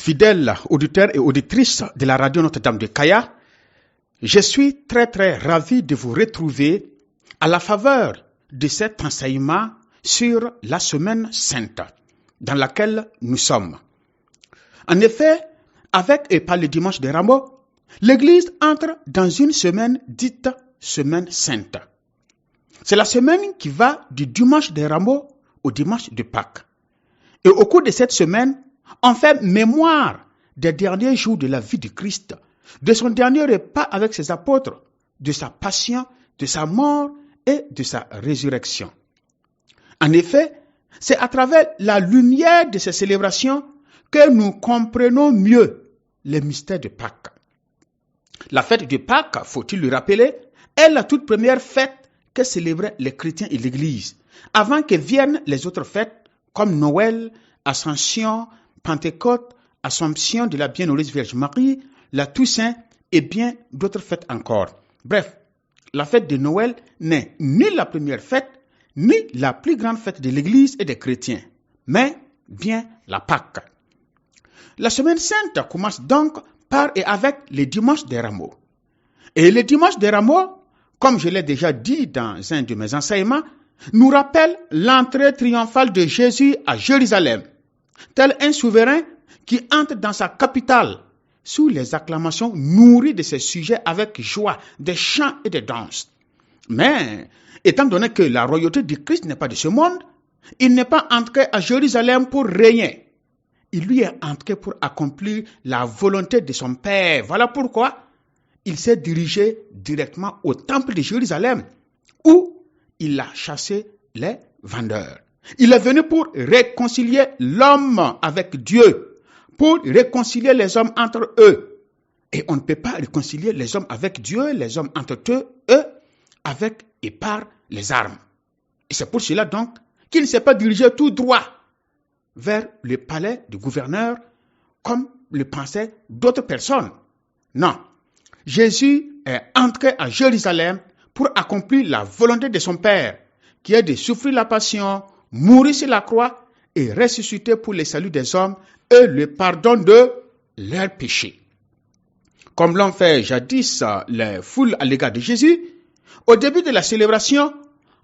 Fidèles auditeurs et auditrices de la radio Notre-Dame de Kaya, je suis très ravi de vous retrouver à la faveur de cet enseignement sur la Semaine Sainte dans laquelle nous sommes. En effet, avec et par le dimanche de Rameaux, l'Église entre dans une semaine dite Semaine Sainte. C'est la semaine qui va du dimanche de Rameaux au dimanche de Pâques. Et au cours de cette semaine, on fait mémoire des derniers jours de la vie de Christ, de son dernier repas avec ses apôtres, de sa passion, de sa mort et de sa résurrection. En effet, c'est à travers la lumière de ces célébrations que nous comprenons mieux les mystères de Pâques. La fête de Pâques, faut-il le rappeler, est la toute première fête que célébraient les chrétiens et l'Église, avant que viennent les autres fêtes comme Noël, Ascension, Pentecôte, Assomption de la Bienheureuse Vierge Marie, la Toussaint et bien d'autres fêtes encore. Bref, la fête de Noël n'est ni la première fête, ni la plus grande fête de l'Église et des chrétiens, mais bien la Pâques. La Semaine Sainte commence donc par et avec le dimanche des Rameaux. Et le dimanche des Rameaux, comme je l'ai déjà dit dans un de mes enseignements, nous rappelle l'entrée triomphale de Jésus à Jérusalem, tel un souverain qui entre dans sa capitale sous les acclamations nourries de ses sujets avec joie, des chants et des danses. Mais, étant donné que la royauté du Christ n'est pas de ce monde, il n'est pas entré à Jérusalem pour régner. Il lui est entré pour accomplir la volonté de son Père. Voilà pourquoi il s'est dirigé directement au temple de Jérusalem, où il a chassé les vendeurs. Il est venu pour réconcilier l'homme avec Dieu, pour réconcilier les hommes entre eux. Et on ne peut pas réconcilier les hommes avec Dieu, les hommes entre eux, avec et par les armes. Et c'est pour cela donc qu'il ne s'est pas dirigé tout droit vers le palais du gouverneur, comme le pensaient d'autres personnes. Non, Jésus est entré à Jérusalem pour accomplir la volonté de son Père, qui est de souffrir la passion, mourir sur la croix et ressusciter pour le salut des hommes et le pardon de leurs péchés. Comme l'ont fait jadis les foules à l'égard de Jésus, au début de la célébration,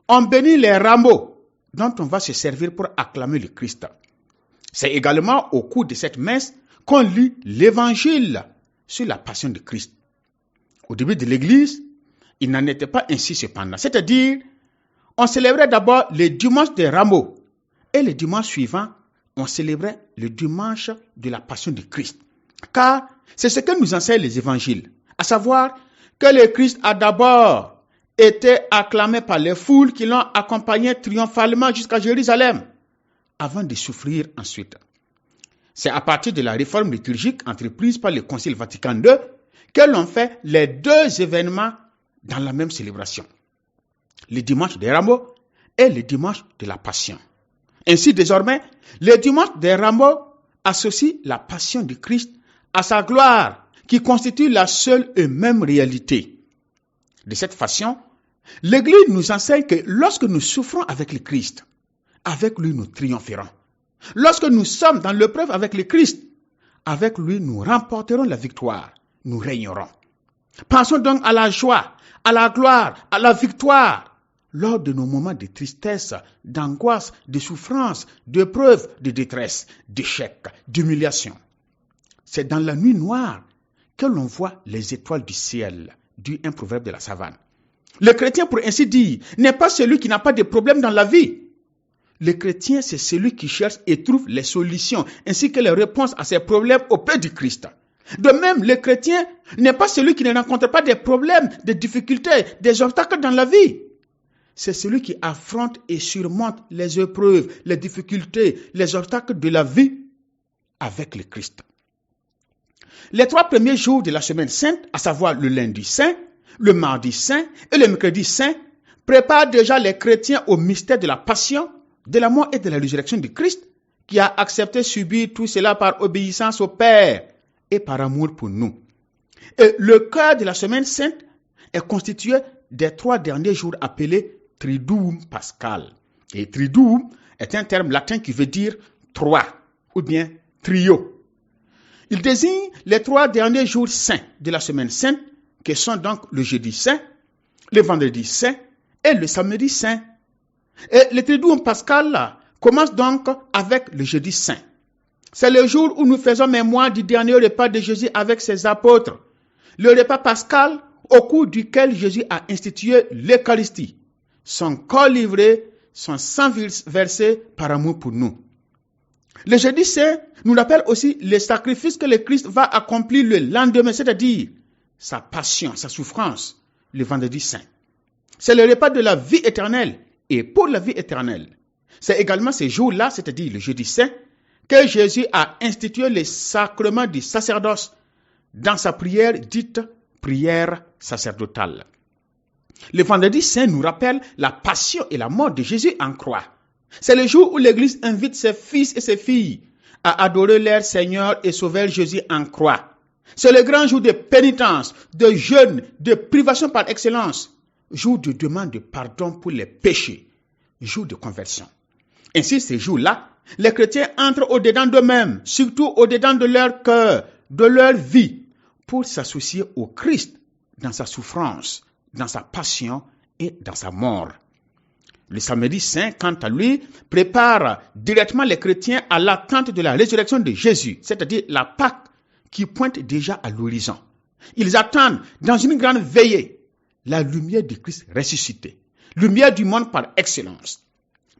on bénit les rameaux dont on va se servir pour acclamer le Christ. C'est également au cours de cette messe qu'on lit l'évangile sur la passion de Christ. Au début de l'Église, il n'en était pas ainsi cependant. C'est-à-dire, on célébrait d'abord le dimanche des Rameaux et le dimanche suivant, on célébrait le dimanche de la passion de Christ. Car c'est ce que nous enseignent les évangiles, à savoir que le Christ a d'abord été acclamé par les foules qui l'ont accompagné triomphalement jusqu'à Jérusalem, avant de souffrir ensuite. C'est à partir de la réforme liturgique entreprise par le Concile Vatican II que l'on fait les deux événements dans la même célébration. Le dimanche des Rameaux et le dimanche de la Passion. Ainsi, désormais, le dimanche des Rameaux associe la passion de Christ à sa gloire, qui constitue la seule et même réalité. De cette façon, l'Église nous enseigne que lorsque nous souffrons avec le Christ, avec lui nous triompherons. Lorsque nous sommes dans l'épreuve avec le Christ, avec lui nous remporterons la victoire, nous régnerons. Pensons donc à la joie, à la gloire, à la victoire, lors de nos moments de tristesse, d'angoisse, de souffrance, d'épreuve, de détresse, d'échec, d'humiliation. C'est dans la nuit noire que l'on voit les étoiles du ciel, dit un proverbe de la savane. Le chrétien, pour ainsi dire, n'est pas celui qui n'a pas de problème dans la vie. Le chrétien, c'est celui qui cherche et trouve les solutions, ainsi que les réponses à ses problèmes auprès du Christ. De même, le chrétien n'est pas celui qui ne rencontre pas des problèmes, des difficultés, des obstacles dans la vie. C'est celui qui affronte et surmonte les épreuves, les difficultés, les obstacles de la vie avec le Christ. Les 3 premiers jours de la semaine sainte, à savoir le lundi saint, le mardi saint et le mercredi saint, préparent déjà les chrétiens au mystère de la passion, de la mort et de la résurrection du Christ, qui a accepté subir tout cela par obéissance au Père et par amour pour nous. Et le cœur de la semaine sainte est constitué des 3 derniers jours appelés Triduum Pascal. Et Triduum est un terme latin qui veut dire 3 ou bien trio. Il désigne les 3 derniers jours saints de la semaine sainte, qui sont donc le jeudi saint, le vendredi saint et le samedi saint. Et le Triduum pascal là, commence donc avec le jeudi saint. C'est le jour où nous faisons mémoire du dernier repas de Jésus avec ses apôtres. Le repas pascal au cours duquel Jésus a institué l'Eucharistie. Son corps livré, son sang versé par amour pour nous. Le jeudi saint nous rappelle aussi le sacrifice que le Christ va accomplir le lendemain, c'est-à-dire sa passion, sa souffrance, le vendredi saint. C'est le repas de la vie éternelle et pour la vie éternelle. C'est également ces jours-là, c'est-à-dire le jeudi saint, que Jésus a institué le sacrement du sacerdoce dans sa prière dite prière sacerdotale. Le vendredi saint nous rappelle la passion et la mort de Jésus en croix. C'est le jour où l'Église invite ses fils et ses filles à adorer leur Seigneur et Sauveur Jésus en croix. C'est le grand jour de pénitence, de jeûne, de privation par excellence, jour de demande de pardon pour les péchés, jour de conversion. Ainsi, ces jours-là, les chrétiens entrent au-dedans d'eux-mêmes, surtout au-dedans de leur cœur, de leur vie, pour s'associer au Christ dans sa souffrance, dans sa passion et dans sa mort. Le samedi saint, quant à lui, prépare directement les chrétiens à l'attente de la résurrection de Jésus, c'est-à-dire la Pâque qui pointe déjà à l'horizon. Ils attendent dans une grande veillée la lumière du Christ ressuscité, lumière du monde par excellence.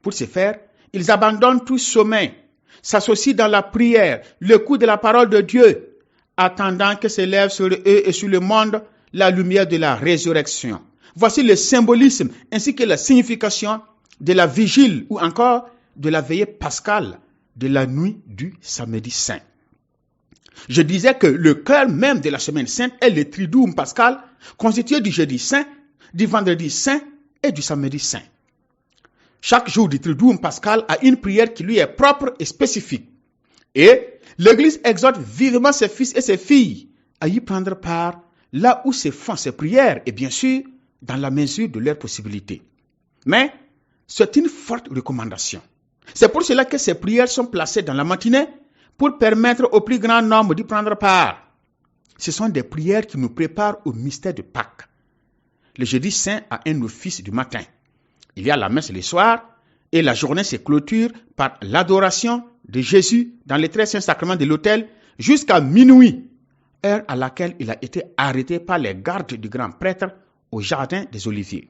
Pour ce faire, ils abandonnent tout sommeil, s'associent dans la prière, l'écoute de la parole de Dieu, attendant que s'élève sur eux et sur le monde la lumière de la résurrection. Voici le symbolisme ainsi que la signification de la vigile ou encore de la veillée pascale de la nuit du samedi saint. Je disais que le cœur même de la semaine sainte est le Triduum pascal constitué du jeudi saint, du vendredi saint et du samedi saint. Chaque jour du Triduum pascal a une prière qui lui est propre et spécifique. Et l'Église exhorte vivement ses fils et ses filles à y prendre part là où se font ces prières et bien sûr dans la mesure de leurs possibilités. Mais c'est une forte recommandation. C'est pour cela que ces prières sont placées dans la matinée pour permettre au plus grand nombre d'y prendre part. Ce sont des prières qui nous préparent au mystère de Pâques. Le jeudi saint a un office du matin. Il y a la messe le soir et la journée se clôture par l'adoration de Jésus dans les très saints sacrements de l'autel jusqu'à minuit, heure à laquelle il a été arrêté par les gardes du grand prêtre au jardin des Oliviers.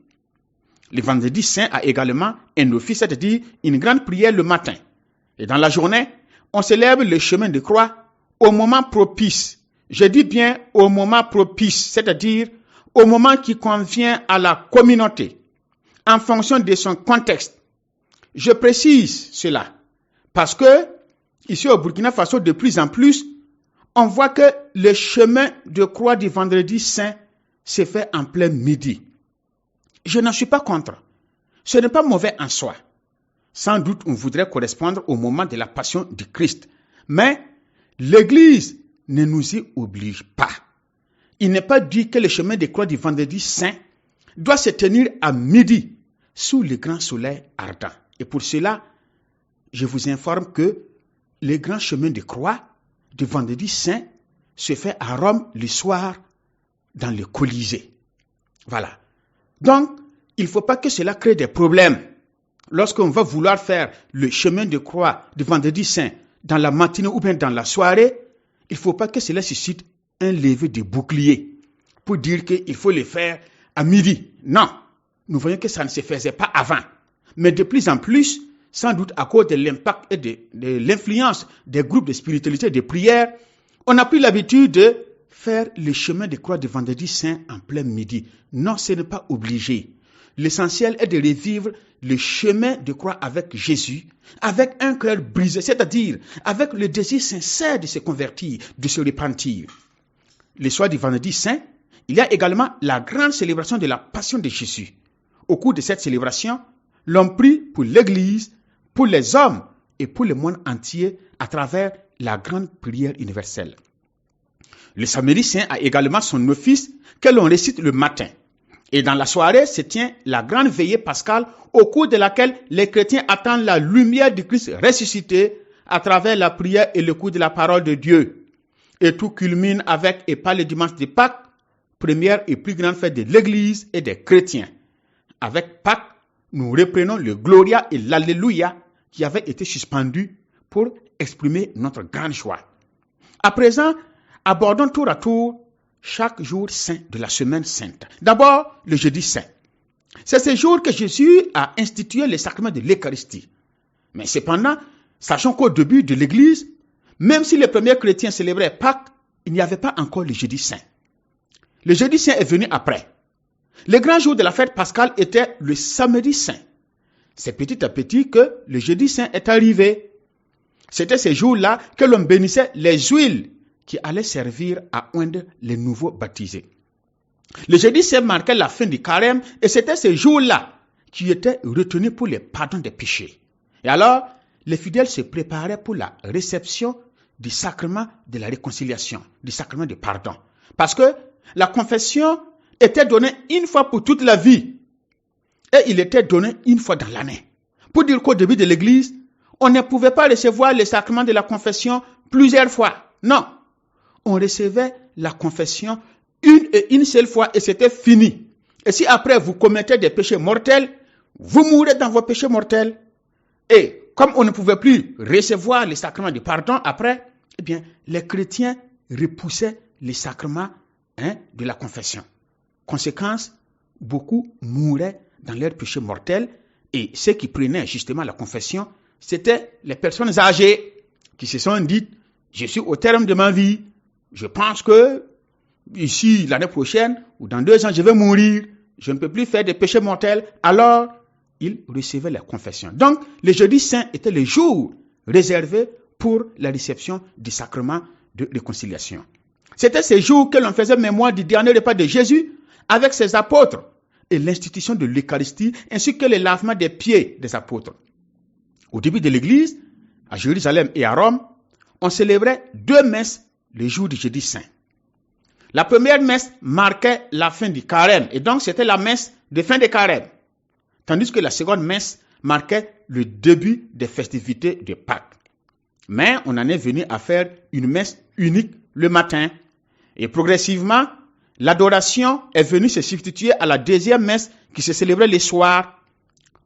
Le vendredi saint a également un office, c'est-à-dire une grande prière le matin. Et dans la journée, on célèbre le chemin de croix au moment propice. Je dis bien au moment propice, c'est-à-dire au moment qui convient à la communauté, en fonction de son contexte. Je précise cela parce que, ici au Burkina Faso, de plus en plus, on voit que le chemin de croix du vendredi saint se fait en plein midi. Je n'en suis pas contre. Ce n'est pas mauvais en soi. Sans doute, on voudrait correspondre au moment de la passion du Christ. Mais l'Église ne nous y oblige pas. Il n'est pas dit que le chemin de croix du vendredi saint doit se tenir à midi, sous le grand soleil ardent. Et pour cela, je vous informe que le grand chemin de croix du vendredi saint se fait à Rome le soir dans le Colisée. Voilà. Donc, il ne faut pas que cela crée des problèmes. Lorsqu'on va vouloir faire le chemin de croix du vendredi saint dans la matinée ou bien dans la soirée, il ne faut pas que cela suscite un lever de bouclier pour dire qu'il faut le faire à midi. Non, nous voyons que ça ne se faisait pas avant. Mais de plus en plus, sans doute à cause de l'impact et de l'influence des groupes de spiritualité et de prière, on a pris l'habitude de faire le chemin de croix du vendredi saint en plein midi. Non, ce n'est pas obligé. L'essentiel est de revivre le chemin de croix avec Jésus, avec un cœur brisé, c'est-à-dire avec le désir sincère de se convertir, de se repentir. Le soir du vendredi saint, il y a également la grande célébration de la passion de Jésus. Au cours de cette célébration, l'on prie pour l'Église, pour les hommes et pour le monde entier à travers la grande prière universelle. Le samedi saint a également son office que l'on récite le matin. Et dans la soirée se tient la grande veillée pascale au cours de laquelle les chrétiens attendent la lumière du Christ ressuscité à travers la prière et le cours de la parole de Dieu. Et tout culmine avec et par le dimanche de Pâques, première et plus grande fête de l'Église et des chrétiens. Avec Pâques, nous reprenons le Gloria et l'Alléluia qui avaient été suspendus pour exprimer notre grande joie. À présent, abordons tour à tour chaque jour saint de la semaine sainte. D'abord, le jeudi saint. C'est ce jour que Jésus a institué le sacrement de l'Eucharistie. Mais cependant, sachons qu'au début de l'Église, même si les premiers chrétiens célébraient Pâques, il n'y avait pas encore le jeudi saint. Le jeudi saint est venu après. Le grand jour de la fête pascale était le samedi saint. C'est petit à petit que le jeudi saint est arrivé. C'était ces jours-là que l'on bénissait les huiles qui allaient servir à oindre les nouveaux baptisés. Le jeudi saint marquait la fin du carême et c'était ces jours-là qui étaient retenus pour le pardon des péchés. Et alors, les fidèles se préparaient pour la réception du sacrement de la réconciliation, du sacrement de pardon. Parce que la confession était donnée une fois pour toute la vie. Et il était donné une fois dans l'année. Pour dire qu'au début de l'Église, on ne pouvait pas recevoir le sacrement de la confession plusieurs fois. Non. On recevait la confession une seule fois et c'était fini. Et si après vous commettez des péchés mortels, vous mourrez dans vos péchés mortels. Et comme on ne pouvait plus recevoir le sacrement du pardon après, eh bien, les chrétiens repoussaient le sacrement de la confession. Conséquence, beaucoup mouraient dans leurs péchés mortels et ceux qui prenaient justement la confession, c'était les personnes âgées qui se sont dites, je suis au terme de ma vie, je pense que ici, l'année prochaine ou dans 2 ans, je vais mourir, je ne peux plus faire des péchés mortels, alors ils recevaient la confession. Donc, le jeudi saint était le jour réservé pour la réception du sacrement de réconciliation. C'était ce jour que l'on faisait mémoire du dernier repas de Jésus avec ses apôtres et l'institution de l'Eucharistie ainsi que le lavement des pieds des apôtres. Au début de l'Église, à Jérusalem et à Rome, on célébrait 2 messes le jour du jeudi saint. La première messe marquait la fin du carême et donc c'était la messe de fin de carême. Tandis que la seconde messe marquait le début des festivités de Pâques. Mais on en est venu à faire une messe unique le matin. Et progressivement, l'adoration est venue se substituer à la deuxième messe qui se célébrait le soir.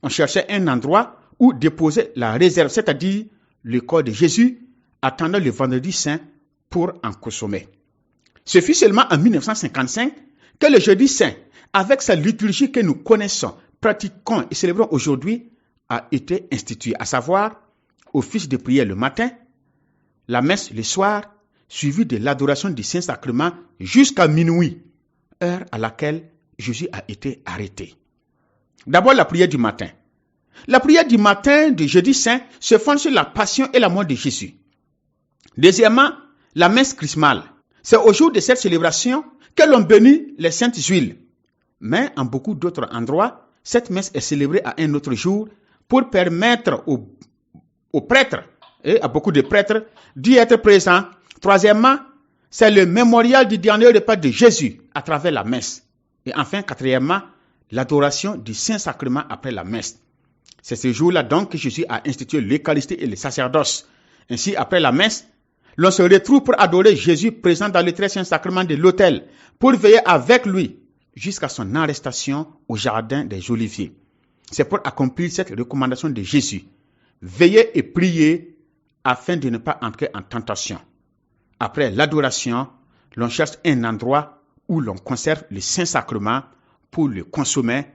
On cherchait un endroit où déposer la réserve, c'est-à-dire le corps de Jésus, attendant le vendredi saint pour en consommer. Ce fut seulement en 1955 que le jeudi saint, avec sa liturgie que nous connaissons, pratiquons et célébrons aujourd'hui, a été institué, à savoir office de prière le matin, la messe le soir, suivi de l'adoration du Saint-Sacrement jusqu'à minuit, heure à laquelle Jésus a été arrêté. D'abord la prière du matin. La prière du matin du jeudi saint se fonde sur la passion et la mort de Jésus. Deuxièmement, la messe chrismale. C'est au jour de cette célébration que l'on bénit les saintes huiles. Mais en beaucoup d'autres endroits, cette messe est célébrée à un autre jour pour permettre aux prêtres et à beaucoup de prêtres d'y être présents. Troisièmement, c'est le mémorial du dernier repas de Jésus à travers la messe. Et enfin, quatrièmement, l'adoration du Saint-Sacrement après la messe. C'est ce jour-là donc que Jésus a institué l'Eucharistie et le sacerdoce. Ainsi, après la messe, l'on se retrouve pour adorer Jésus présent dans le très saint sacrement de l'autel, pour veiller avec lui jusqu'à son arrestation au jardin des Oliviers. C'est pour accomplir cette recommandation de Jésus. Veillez et priez afin de ne pas entrer en tentation. Après l'adoration, l'on cherche un endroit où l'on conserve le Saint-Sacrement pour le consommer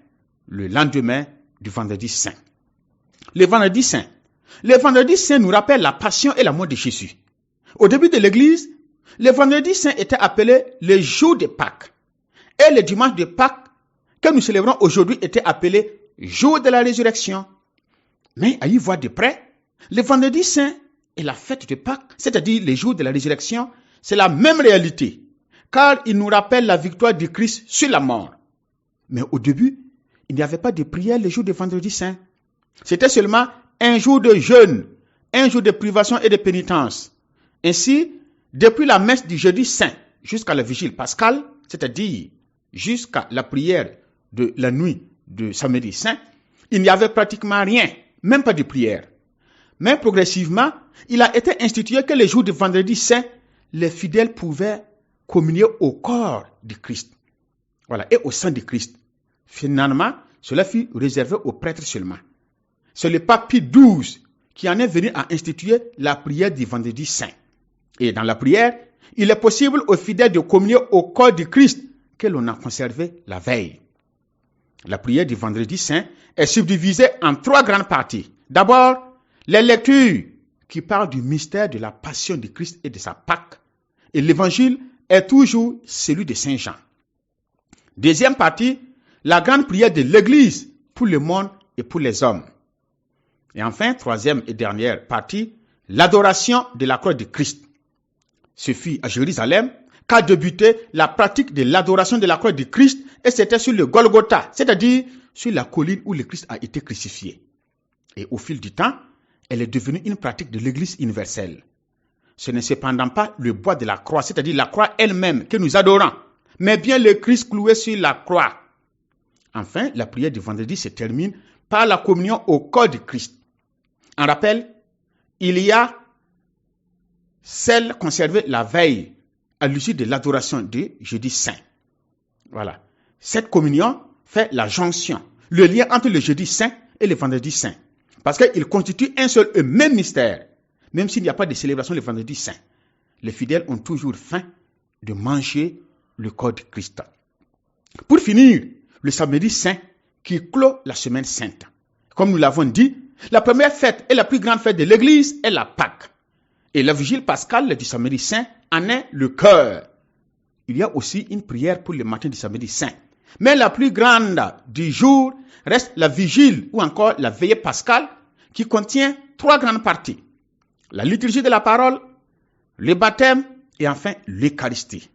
le lendemain du vendredi saint. Le vendredi saint. Le vendredi saint nous rappelle la passion et la mort de Jésus. Au début de l'Église, le vendredi saint était appelé le jour de Pâques. Et le dimanche de Pâques, que nous célébrons aujourd'hui, était appelé jour de la résurrection. Mais à y voir de près, le vendredi saint et la fête de Pâques, c'est-à-dire les jours de la résurrection, c'est la même réalité, car il nous rappelle la victoire du Christ sur la mort. Mais au début, il n'y avait pas de prière le jour de vendredi saint. C'était seulement un jour de jeûne, un jour de privation et de pénitence. Ainsi, depuis la messe du jeudi saint jusqu'à la vigile pascale, c'est-à-dire jusqu'à la prière de la nuit de samedi saint, il n'y avait pratiquement rien, même pas de prière. Mais progressivement, il a été institué que le jour du vendredi saint, les fidèles pouvaient communier au corps du Christ, voilà, et au sang du Christ. Finalement, cela fut réservé aux prêtres seulement. C'est le pape Pie XII qui en est venu à instituer la prière du vendredi saint. Et dans la prière, il est possible aux fidèles de communier au corps du Christ que l'on a conservé la veille. La prière du vendredi saint est subdivisée en 3 grandes parties. D'abord, les lectures qui parlent du mystère de la passion du Christ et de sa Pâque. Et l'évangile est toujours celui de Saint Jean. Deuxième partie, la grande prière de l'Église pour le monde et pour les hommes. Et enfin, troisième et dernière partie, l'adoration de la croix de Christ. Ce fut à Jérusalem qu'a débuté la pratique de l'adoration de la croix de Christ, et c'était sur le Golgotha, c'est-à-dire sur la colline où le Christ a été crucifié. Et au fil du temps, elle est devenue une pratique de l'Église universelle. Ce n'est cependant pas le bois de la croix, c'est-à-dire la croix elle-même que nous adorons, mais bien le Christ cloué sur la croix. Enfin, la prière du vendredi se termine par la communion au corps du Christ. En rappel, il y a celle conservée la veille à l'issue de l'adoration du jeudi saint. Voilà. Cette communion fait la jonction, le lien entre le jeudi saint et le vendredi saint. Parce qu'ils constituent un seul et même mystère. Même s'il n'y a pas de célébration le vendredi saint, les fidèles ont toujours faim de manger le corps de Christ. Pour finir, le samedi saint qui clôt la semaine sainte. Comme nous l'avons dit, la première fête et la plus grande fête de l'Église est la Pâque. Et la vigile pascale du samedi saint en est le cœur. Il y a aussi une prière pour le matin du samedi saint. Mais la plus grande du jour reste la vigile ou encore la veillée pascale qui contient 3 grandes parties. La liturgie de la parole, le baptême et enfin l'Eucharistie.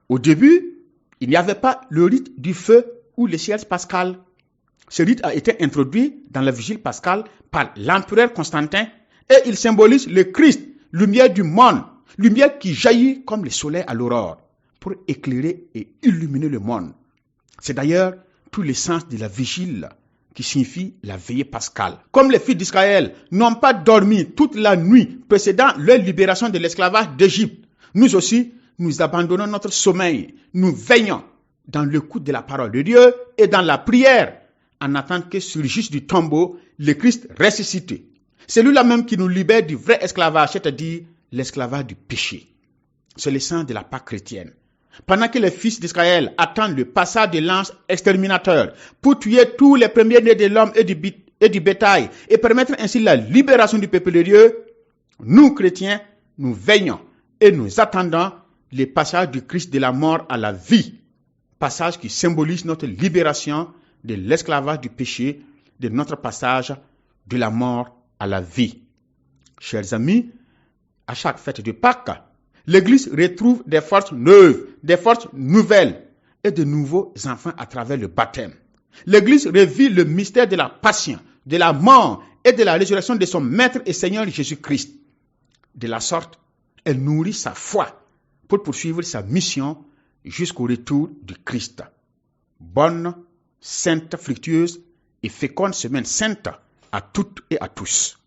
Au début, il n'y avait pas le rite du feu ou le siège pascal. Ce rite a été introduit dans la vigile pascale par l'empereur Constantin et il symbolise le Christ, lumière du monde, lumière qui jaillit comme le soleil à l'aurore pour éclairer et illuminer le monde. C'est d'ailleurs tout le sens de la vigile qui signifie la veillée pascale. Comme les fils d'Israël n'ont pas dormi toute la nuit précédant leur libération de l'esclavage d'Égypte, nous aussi, nous abandonnons notre sommeil, nous veillons dans l'écoute de la parole de Dieu et dans la prière en attendant que surgisse du tombeau le Christ ressuscité. C'est lui-là même qui nous libère du vrai esclavage, c'est-à-dire l'esclavage du péché. C'est le sens de la Pâque chrétienne. Pendant que les fils d'Israël attendent le passage de l'ange exterminateur pour tuer tous les premiers-nés de l'homme et du bétail et permettre ainsi la libération du peuple de Dieu, nous chrétiens, nous veillons et nous attendons le passage du Christ de la mort à la vie. Passage qui symbolise notre libération de l'esclavage du péché, de notre passage de la mort à la vie. Chers amis, à chaque fête de Pâques, l'Église retrouve des forces neuves, des forces nouvelles et de nouveaux enfants à travers le baptême. L'Église revit le mystère de la passion, de la mort et de la résurrection de son Maître et Seigneur Jésus-Christ. De la sorte, elle nourrit sa foi pour poursuivre sa mission jusqu'au retour du Christ. Bonne, sainte, fructueuse et féconde semaine sainte à toutes et à tous.